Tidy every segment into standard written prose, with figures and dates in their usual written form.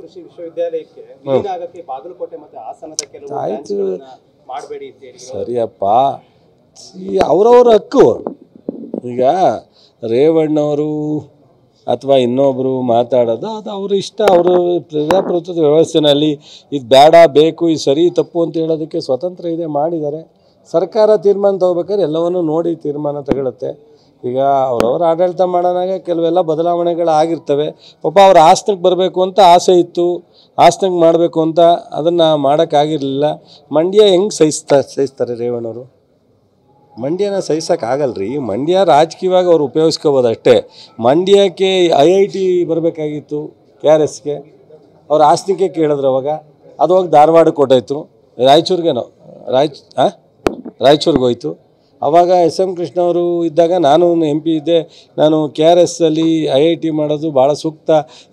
ಕೃಷಿ ವಿಶ್ವವಿದ್ಯಾಲಯಕ್ಕೆ ವಿಲೀನ ಆಗಕ್ಕೆ ಬಾಗಲಕೋಟೆ ಮತ್ತೆ ಹಾಸನದ ಕೆಲವು ಬ್ರಾಂಚ್ಗಳನ್ನ ಮಾಡಬೇಡಿ ಅಂತ ಹೇಳಿ. ಸರಿಯಪ್ಪ, ಅವರವ್ರ ಹಕ್ಕು. ಈಗ ರೇವಣ್ಣವರು ಅಥವಾ ಇನ್ನೊಬ್ಬರು ಮಾತಾಡೋದು ಅದು ಅವ್ರ ಇಷ್ಟ. ಅವರು ಪ್ರಜಾಪ್ರಭುತ್ವದ ವ್ಯವಸ್ಥೆಯಲ್ಲಿ ಇದು ಬೇಡ ಬೇಕು ಇದು ಸರಿ ತಪ್ಪು ಅಂತ ಹೇಳೋದಕ್ಕೆ ಸ್ವತಂತ್ರ ಇದೆ, ಮಾಡಿದ್ದಾರೆ. ಸರ್ಕಾರ ತೀರ್ಮಾನ ತಗೋಬೇಕಾದ್ರೆ ಎಲ್ಲವನ್ನೂ ನೋಡಿ ತೀರ್ಮಾನ ತಗೊಳುತ್ತೆ. ಈಗ ಅವರವ್ರ ಆಡಳಿತ ಮಾಡೋನಾಗ ಕೆಲವೆಲ್ಲ ಬದಲಾವಣೆಗಳಾಗಿರ್ತವೆ. ಪಾಪ ಅವ್ರ ಹಾಸನಕ್ಕೆ ಬರಬೇಕು ಅಂತ ಆಸೆ ಇತ್ತು, ಹಾಸನಕ್ಕೆ ಮಾಡಬೇಕು ಅಂತ ಅದನ್ನು ಮಾಡೋಕ್ಕಾಗಿರಲಿಲ್ಲ. ಮಂಡ್ಯ ಹೆಂಗೆ ಸಹಿಸ್ತಾರೆ ರೇವಣ್ಣವರು? ಮಂಡ್ಯನ ಸಹಿಸೋಕ್ಕಾಗಲ್ರಿ. ಮಂಡ್ಯ ರಾಜಕೀಯವಾಗಿ ಅವ್ರು ಉಪಯೋಗಿಸ್ಕೋಬೋದು ಅಷ್ಟೇ. ಮಂಡ್ಯಕ್ಕೆ IIT ಬರಬೇಕಾಗಿತ್ತು KRSಗೆ, ಅವ್ರು ಹಾಸನಕ್ಕೆ ಕೇಳಿದ್ರು. ಅವಾಗ ಅದು ಹೋಗಿ ಧಾರವಾಡಕ್ಕೆ ಕೊಟ್ಟೋಯ್ತು, ರಾಯಚೂರಿಗೇನೋ ರಾಯಚೂರಿಗೆ ಹೋಯ್ತು. ಆವಾಗ SM ಕೃಷ್ಣ ಅವರು ಇದ್ದಾಗ ನಾನು MP ಇದ್ದೆ. ನಾನು KRSಲ್ಲಿ IIT ಮಾಡೋದು ಭಾಳ ಸೂಕ್ತ,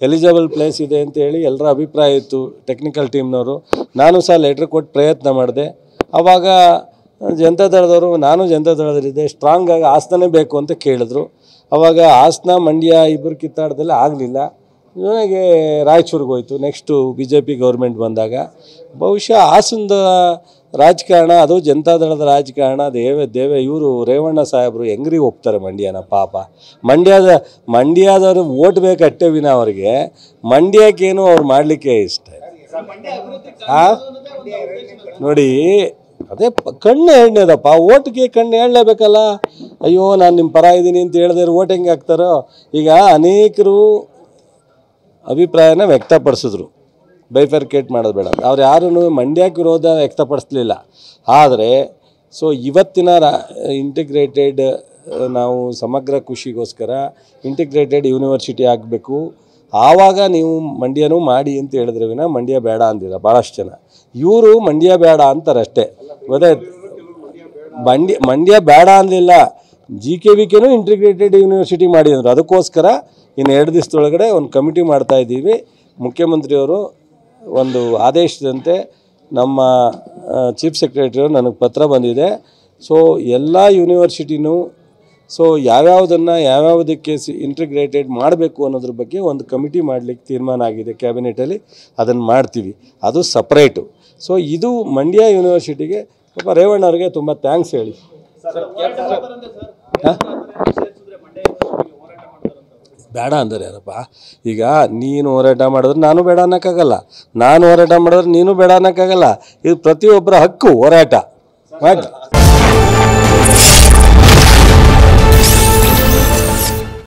ಎಲಿಜಿಬಲ್ ಪ್ಲೇಸ್ ಇದೆ ಅಂತೇಳಿ ಎಲ್ಲರ ಅಭಿಪ್ರಾಯ ಇತ್ತು ಟೆಕ್ನಿಕಲ್ ಟೀಮ್ನವರು. ನಾನು ಸಹ ಲೆಟ್ರ್ ಕೊಟ್ಟು ಪ್ರಯತ್ನ ಮಾಡಿದೆ. ಆವಾಗ ಜನತಾದಳದವರು, ನಾನು ಜನತಾದಳದಲ್ಲಿದ್ದೆ, ಸ್ಟ್ರಾಂಗಾಗಿ ಹಾಸನನೇ ಬೇಕು ಅಂತ ಕೇಳಿದ್ರು. ಆವಾಗ ಹಾಸನ ಮಂಡ್ಯ ಇಬ್ಬರು ಕಿತ್ತಾಟದಲ್ಲಿ ಆಗಲಿಲ್ಲ. ನನಗೆ ರಾಯಚೂರಿಗೆ ಹೋಯ್ತು. ನೆಕ್ಸ್ಟು BJP ಗೌರ್ಮೆಂಟ್ ಬಂದಾಗ ಬಹುಶಃ ಹಾಸನದ ರಾಜಕಾರಣ, ಅದು ಜನತಾದಳದ ರಾಜಕಾರಣ, ಇವರು ರೇವಣ್ಣ ಸಾಹೇಬರು ಹೆಂಗ್ರಿ ಒಪ್ತಾರೆ ಮಂಡ್ಯನ? ಪಾಪ ಮಂಡ್ಯದವ್ರು ಓಟ್ ಬೇಕಟ್ಟೆ ವಿನ ಅವ್ರಿಗೆ ಮಂಡ್ಯಕ್ಕೇನು ಅವ್ರು ಮಾಡಲಿಕ್ಕೆ ಇಷ್ಟ. ನೋಡಿ, ಅದೇ ಕಣ್ಣು ಎಣ್ಣೆದಪ್ಪ, ಓಟ್ಗೆ ಕಣ್ಣು ಹೇಳಲೇಬೇಕಲ್ಲ. ಅಯ್ಯೋ ನಾನು ನಿಮ್ಮ ಪರ ಇದ್ದೀನಿ ಅಂತ ಹೇಳಿದ್ರೆ ಓಟ್ ಹೆಂಗೆ ಹಾಕ್ತಾರೋ? ಈಗ ಅನೇಕರು ಅಭಿಪ್ರಾಯನ ವ್ಯಕ್ತಪಡಿಸಿದ್ರು, ಬೈಫರ್ಕೇಟ್ ಮಾಡೋದು ಬೇಡ. ಅವ್ರು ಯಾರೂ ಮಂಡ್ಯಕ್ಕೆ ವಿರೋಧ ವ್ಯಕ್ತಪಡಿಸಲಿಲ್ಲ. ಆದರೆ ಇವತ್ತಿನ ಇಂಟಿಗ್ರೇಟೆಡ್ ನಾವು ಸಮಗ್ರ ಕೃಷಿಗೋಸ್ಕರ ಇಂಟಿಗ್ರೇಟೆಡ್ ಯೂನಿವರ್ಸಿಟಿ ಆಗಬೇಕು, ಆವಾಗ ನೀವು ಮಂಡ್ಯನೂ ಮಾಡಿ ಅಂತ ಹೇಳಿದ್ರೆ ವಿನ ಮಂಡ್ಯ ಬೇಡ ಅಂದಿಲ್ಲ ಭಾಳಷ್ಟು ಜನ. ಇವರು ಮಂಡ್ಯ ಬೇಡ ಅಂತಾರೆ ಅಷ್ಟೇ, ಗೊತ್ತಾಯ್ತು? ಮಂಡ್ಯ ಬೇಡ ಅನ್ನಲಿಲ್ಲ. GKVKನೂ ಇಂಟಿಗ್ರೇಟೆಡ್ ಯೂನಿವರ್ಸಿಟಿ ಮಾಡಿ ಅಂದರು. ಅದಕ್ಕೋಸ್ಕರ ಇನ್ನು 2 ದಿವಸದೊಳಗಡೆ ಒಂದು ಕಮಿಟಿ ಮಾಡ್ತಾಯಿದ್ದೀವಿ. ಮುಖ್ಯಮಂತ್ರಿಯವರು ಒಂದು ಆದೇಶದಂತೆ ನಮ್ಮ ಚೀಫ್ ಸೆಕ್ರೆಟರಿಯವರು ನನಗೆ ಪತ್ರ ಬಂದಿದೆ. ಎಲ್ಲ ಯೂನಿವರ್ಸಿಟಿನೂ ಯಾವ್ಯಾವುದಕ್ಕೆ ಇಂಟಿಗ್ರೇಟೆಡ್ ಮಾಡಬೇಕು ಅನ್ನೋದ್ರ ಬಗ್ಗೆ ಒಂದು ಕಮಿಟಿ ಮಾಡಲಿಕ್ಕೆ ತೀರ್ಮಾನ ಆಗಿದೆ ಕ್ಯಾಬಿನೆಟಲ್ಲಿ. ಅದನ್ನು ಮಾಡ್ತೀವಿ, ಅದು ಸಪ್ರೇಟು. ಇದು ಮಂಡ್ಯ ಯೂನಿವರ್ಸಿಟಿಗೆ ಪಾಪ ರೇವಣ್ಣವ್ರಿಗೆ ತುಂಬ ಥ್ಯಾಂಕ್ಸ್ ಹೇಳಿ. ಬೇಡ ಅಂದರೆ ಯಾರಪ್ಪ? ಈಗ ನೀನು ಹೋರಾಟ ಮಾಡಿದ್ರೆ ನಾನು ಬೇಡ ಅನ್ನೋಕ್ಕಾಗಲ್ಲ, ನಾನು ಹೋರಾಟ ಮಾಡಿದ್ರೆ ನೀನು ಬೇಡ ಅನ್ನೋಕ್ಕಾಗಲ್ಲ. ಇದು ಪ್ರತಿಯೊಬ್ಬರ ಹಕ್ಕು ಹೋರಾಟ ಮಾಡಿ.